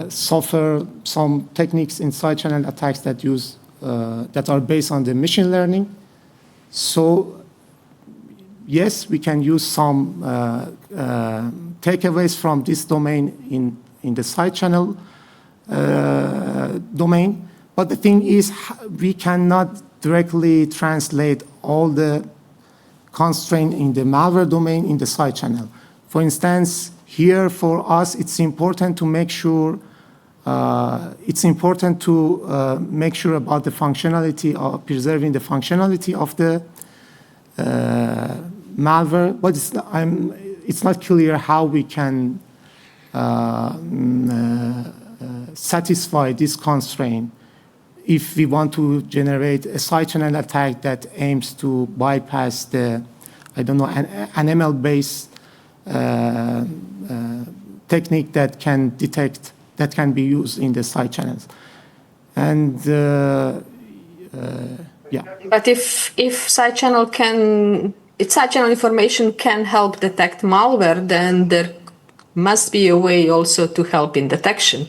suffer some techniques in side channel attacks that are based on the machine learning. So yes, we can use some takeaways from this domain in the side channel domain. But the thing is, we cannot directly translate all the constraint in the malware domain in the side channel. For instance, here for us, it's important to make sure about the functionality of preserving the functionality of the malware, but it's not clear how we can satisfy this constraint if we want to generate a side channel attack that aims to bypass an ML-based technique that can be used in the side channels. And
But if side channel information can help detect malware, then there must be a way also to help in detection,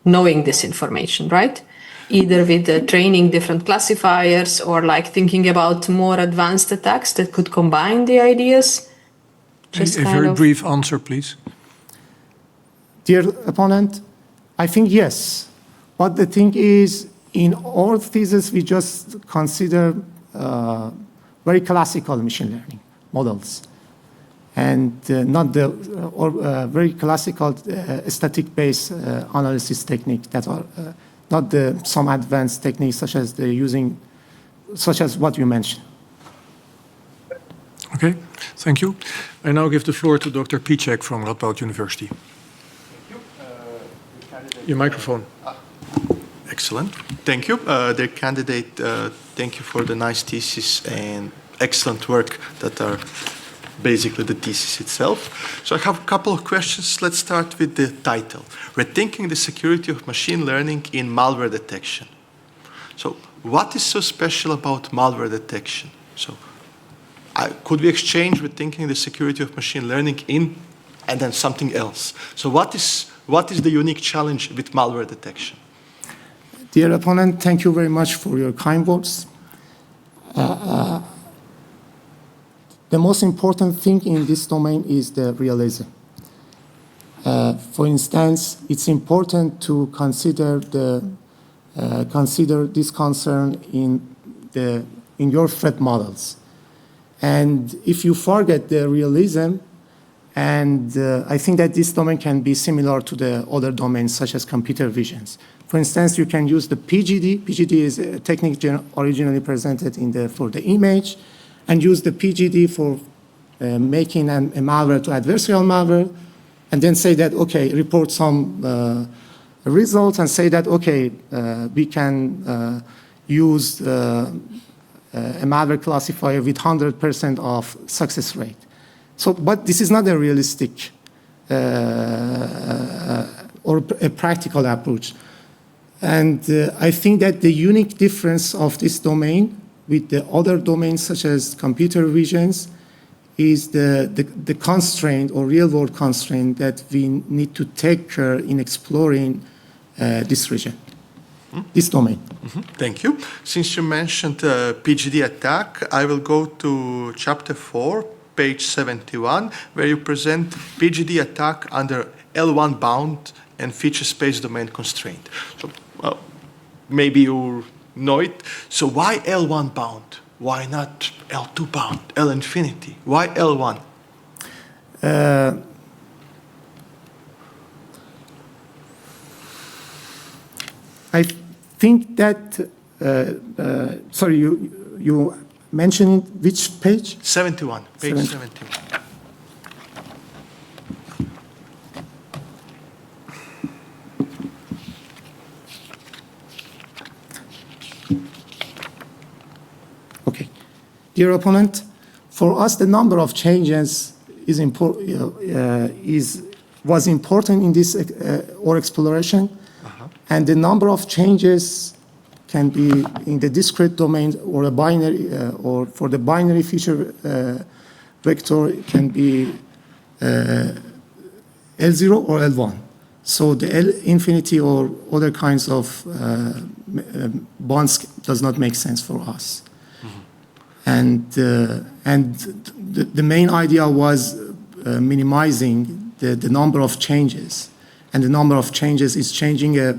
knowing this information, right? Either with training different classifiers or like thinking about more advanced attacks that could combine the ideas.
A very brief answer, please.
Dear opponent, I think yes. But the thing is, in our thesis, we just consider very classical machine learning models and not the very classical static-based analysis technique that are not some advanced techniques such as what you mentioned.
Okay, thank you. I now give the floor to Dr. Picek from Radboud University.
Thank you.
Your microphone.
Excellent. Thank you. Dear candidate, thank you for the nice thesis and excellent work that are basically the thesis itself. So I have a couple of questions. Let's start with the title, Rethinking the Security of Machine Learning in Malware Detection. So what is so special about malware detection? So could we exchange Rethinking the Security of Machine Learning and then something else? So what is the unique challenge with malware detection?
Dear opponent, thank you very much for your kind words. The most important thing in this domain is the realism. For instance, it's important to consider this concern in your threat models. And if you forget the realism, and I think that this domain can be similar to the other domains such as computer visions. For instance, you can use the PGD. PGD is a technique originally presented for the image, and use the PGD for making a malware to adversarial malware, and then say that, okay, report some results and say that, okay, we can use a malware classifier with 100% of success rate. So, but this is not a realistic or a practical approach. And I think that the unique difference of this domain with the other domains such as computer visions is the constraint or real-world constraint that we need to take care in exploring this region, this domain.
Thank you. Since you mentioned PhD attack, I will go to chapter 4, page 71, where you present PhD attack under L1 bound and feature space domain constraint. So maybe you know it. So why L1 bound? Why not L2 bound, L infinity? Why L1?
I think that, sorry, you mentioned which page?
71, page 71.
Okay. Dear opponent, for us, the number of changes is was important in this or exploration. And the number of changes can be in the discrete domain or a binary, or for the binary feature vector, it can be L0 or L1. So the L infinity or other kinds of bonds does not make sense for us. And the main idea was minimizing the number of changes. And the number of changes is changing a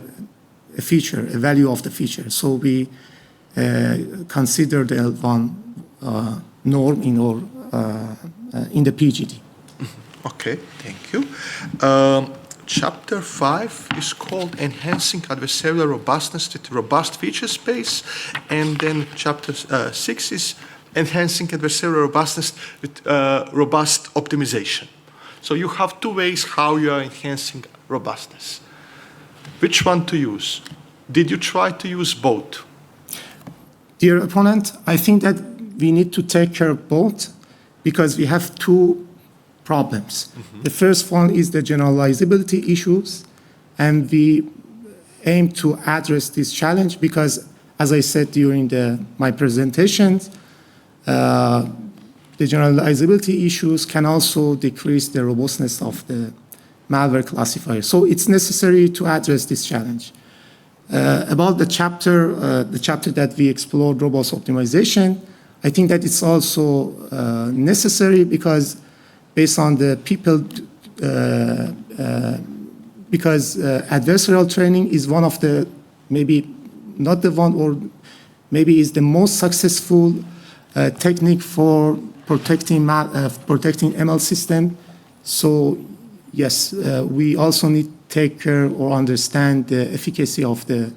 feature, a value of the feature. So we consider the L1 norm in the PhD.
Okay, thank you. Chapter 5 is called Enhancing Adversarial Robustness with Robust Feature Space. And then chapter 6 is Enhancing Adversarial Robustness with Robust Optimization. So you have two ways how you are enhancing robustness. Which one to use? Did you try to use both?
Dear opponent, I think that we need to take care of both because we have two problems. The first one is the generalizability issues, and we aim to address this challenge because, as I said during my presentation, the generalizability issues can also decrease the robustness of the malware classifier. So it's necessary to address this challenge. About the chapter that we explored, robust optimization, I think that it's also necessary because based on the people, because adversarial training is one of the, maybe not the one, or maybe is the most successful technique for protecting ML system. So yes, we also need to take care or understand the efficacy of the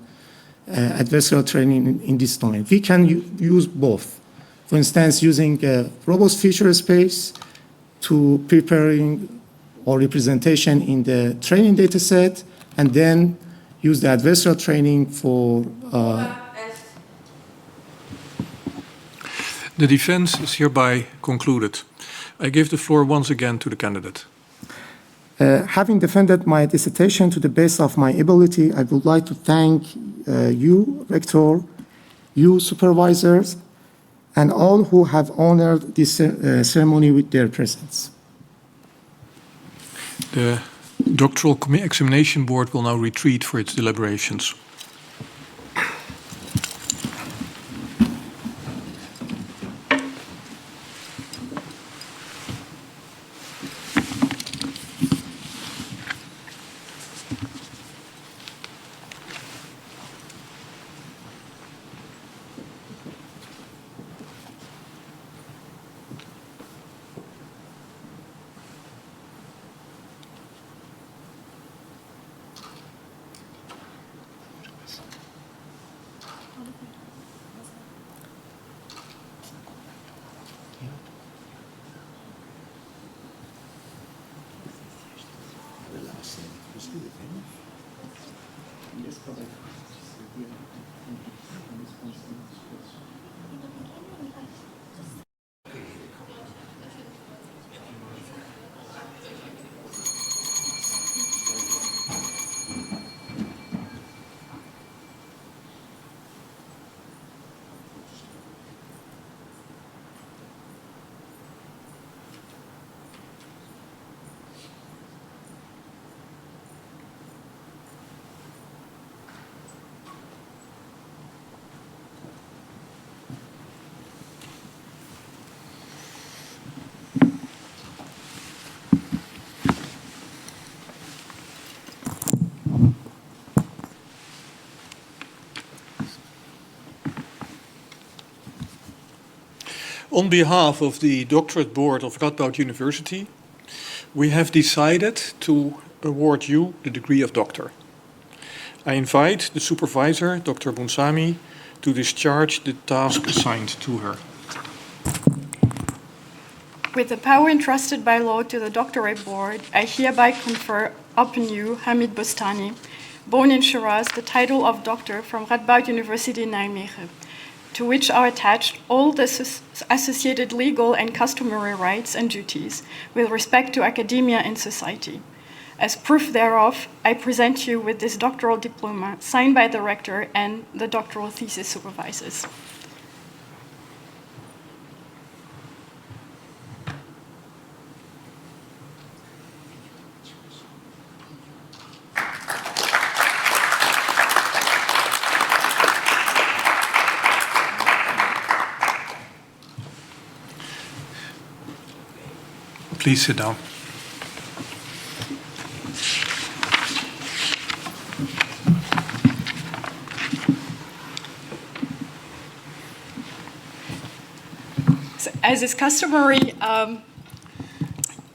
adversarial training in this domain. We can use both. For instance, using a robust feature space to preparing or representation in the training data set, and then use the adversarial training for
The defense is hereby concluded. I give the floor once again to the candidate.
Having defended my dissertation to the best of my ability, I would like to thank you, Rector, you, supervisors, and all who have honored this ceremony with their presence.
The Doctoral Examination Board will now retreat for its deliberations. On behalf of the doctorate board of Radboud University, we have decided to award you the degree of doctor. I invite the supervisor, Dr. Bostani, to discharge the task assigned to her.
With the power entrusted by law to the doctorate board, I hereby confer upon you, Hamid Bostani, born in Shiraz, the title of doctor from Radboud University, Nijmegen, to which are attached all the associated legal and customary rights and duties with respect to academia and society. As proof thereof, I present you with this doctoral diploma signed by the rector and the doctoral thesis supervisors.
Please sit down.
So, as is customary,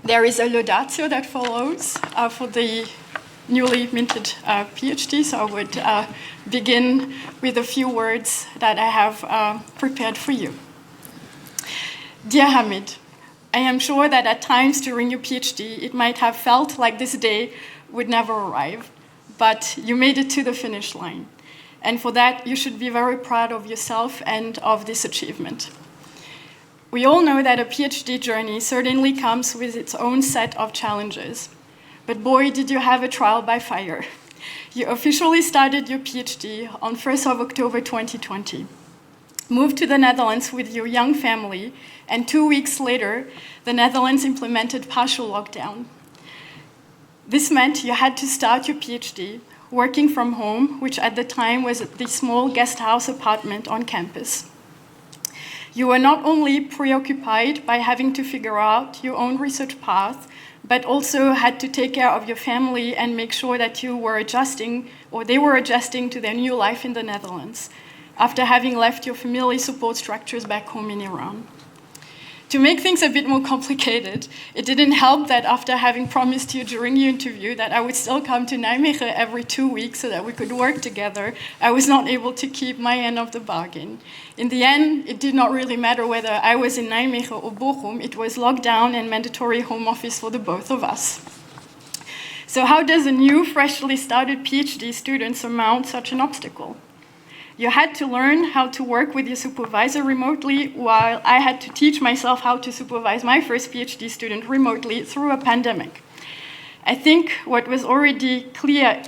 there is a laudatio that follows for the newly minted PhD. So I would begin with a few words that I have prepared for you. Dear Hamid, I am sure that at times during your PhD, it might have felt like this day would never arrive, but you made it to the finish line. And for that, you should be very proud of yourself and of this achievement. We all know that a PhD journey certainly comes with its own set of challenges. But boy, did you have a trial by fire. You officially started your PhD on 1st of October 2020. Moved to the Netherlands with your young family, and 2 weeks later, the Netherlands implemented partial lockdown. This meant you had to start your PhD working from home, which at the time was the small guest house apartment on campus. You were not only preoccupied by having to figure out your own research path, but also had to take care of your family and make sure that you were adjusting, or they were adjusting to their new life in the Netherlands, after having left your family support structures back home in Iran. To make things a bit more complicated, it didn't help that after having promised you during your interview that I would still come to Nijmegen every 2 weeks so that we could work together, I was not able to keep my end of the bargain. In the end, it did not really matter whether I was in Nijmegen or Bochum, it was lockdown and mandatory home office for the both of us. So how does a new, freshly started PhD student surmount such an obstacle? You had to learn how to work with your supervisor remotely, while I had to teach myself how to supervise my first PhD student remotely through a pandemic. I think what was already clear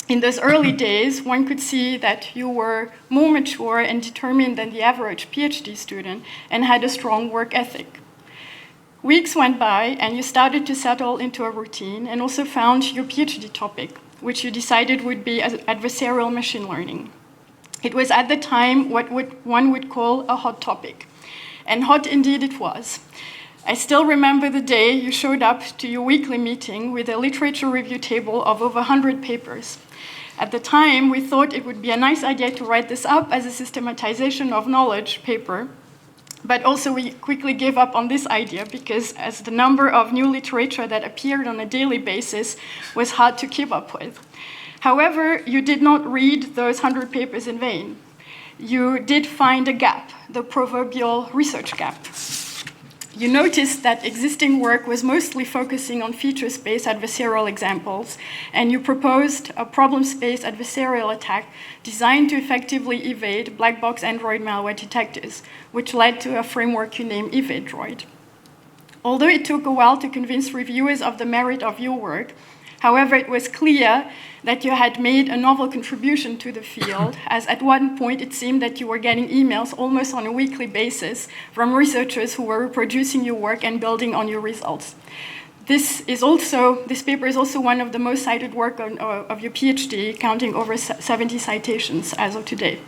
in those early days, one could see that you were more mature and determined than the average PhD student and had a strong work ethic. Weeks went by and you started to settle into a routine and also found your PhD topic, which you decided would be adversarial machine learning. It was at the time what one would call a hot topic, and hot indeed it was. I still remember the day you showed up to your weekly meeting with a literature review table of over 100 papers. At the time, we thought it would be a nice idea to write this up as a systematization of knowledge paper, but also we quickly gave up on this idea because as the number of new literature that appeared on a daily basis was hard to keep up with. However, you did not read those 100 papers in vain. You did find a gap, the proverbial research gap. You noticed that existing work was mostly focusing on feature space adversarial examples, and you proposed a problem space adversarial attack designed to effectively evade black box Android malware detectors, which led to a framework you named EvadeDroid. Although it took a while to convince reviewers of the merit of your work, however, it was clear that you had made a novel contribution to the field, as at one point it seemed that you were getting emails almost on a weekly basis from researchers who were reproducing your work and building on your results. This paper is also one of the most cited work of your PhD, counting over 70 citations as of today.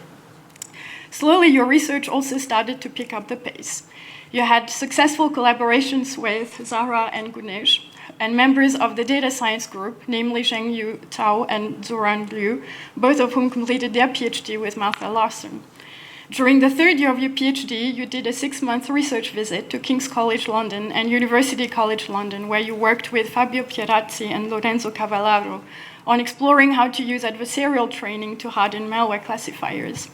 Slowly, your research also started to pick up the pace. You had successful collaborations with Zahra and Gunesh, and members of the data science group, namely Zhengyu Tao and Zuran Liu, both of whom completed their PhD with Martha Larsen. During the third year of your PhD, you did a 6-month research visit to King's College London and University College London, where you worked with Fabio Pierazzi and Lorenzo Cavallaro on exploring how to use adversarial training to harden malware classifiers.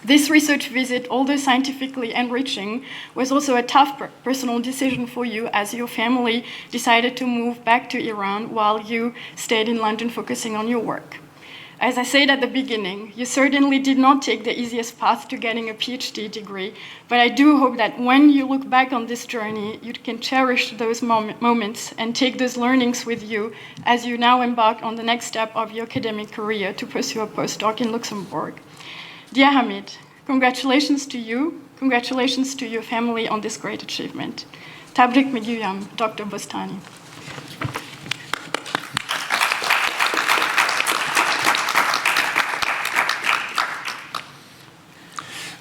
This research visit, although scientifically enriching, was also a tough personal decision for you, as your family decided to move back to Iran while you stayed in London focusing on your work. As I said at the beginning, you certainly did not take the easiest path to getting a PhD degree, but I do hope that when you look back on this journey, you can cherish those moments and take those learnings with you as you now embark on the next step of your academic career to pursue a postdoc in Luxembourg. Dear Hamid, congratulations to you, congratulations to your family on this great achievement. Tabrik Megiyam, Dr. Bostani.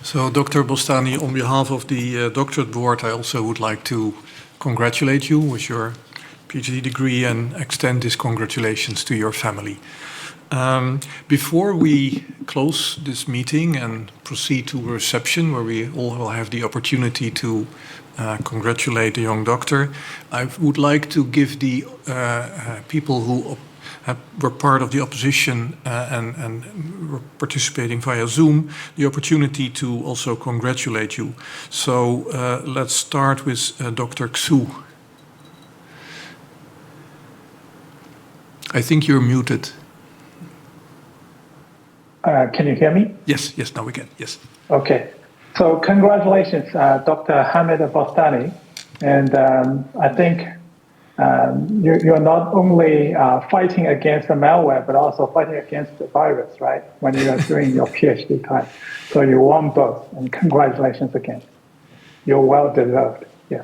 So, Dr. Bostani, on behalf of the doctorate board, I also would like to congratulate you with your PhD degree and extend these congratulations to your family. Before we close this meeting and proceed to a reception where we all will have the opportunity to congratulate the young doctor, I would like to give the people who were part of the opposition and were participating via Zoom the opportunity to also congratulate you. So let's start with Dr. Xu. I think you're muted.
Can you hear me?
Yes, now we can, yes.
Okay. So congratulations, Dr. Hamid Bostani. And I think you're not only fighting against the malware, but also fighting against the virus, right? When you are doing your PhD time. So you won both, and congratulations again. You're well deserved, yeah.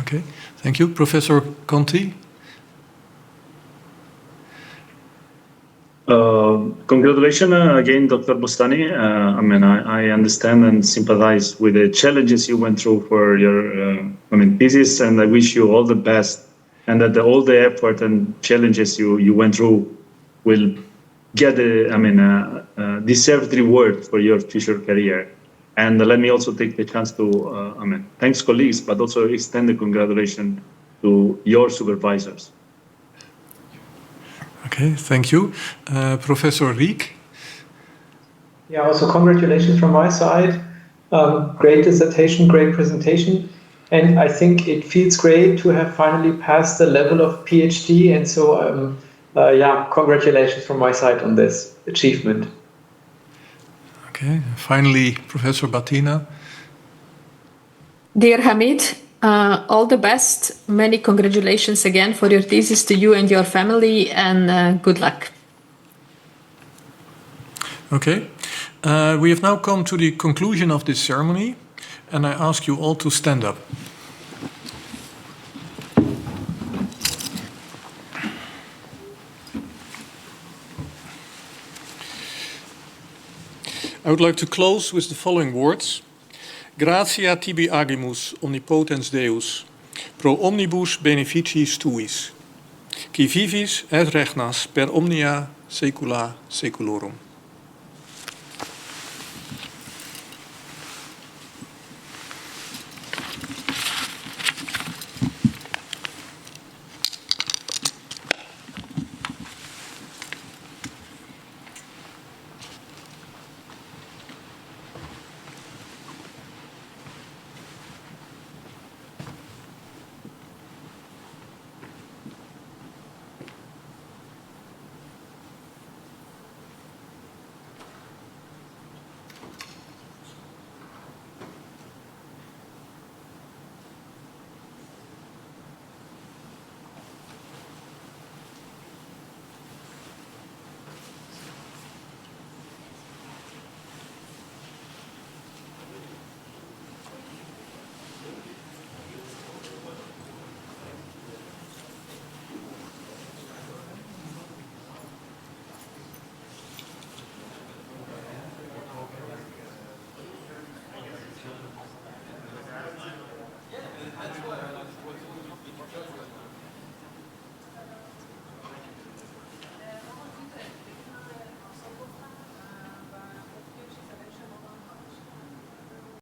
Okay, thank you. Professor Conti?
Congratulations again, Dr. Bostani. I understand and sympathize with the challenges you went through for your thesis, and I wish you all the best, and that all the effort and challenges you went through will get deserved reward for your future career. And let me also take the chance to, thanks colleagues, but also extend the congratulations to your supervisors.
Okay, thank you. Professor Rieck?
Yeah, also congratulations from my side. Great dissertation, great presentation. And I think it feels great to have finally passed the level of PhD. And so, congratulations from my side on this achievement.
Okay, finally, Professor Battina.
Dear Hamid, all the best. Many congratulations again for your thesis to you and your family, and good luck.
Okay, we have now come to the conclusion of this ceremony, and I ask you all to stand up. I would like to close with the following words. Gratia tibi agimus omnipotens Deus, pro omnibus beneficiis tuis, qui vivis et regnas per omnia saecula saeculorum.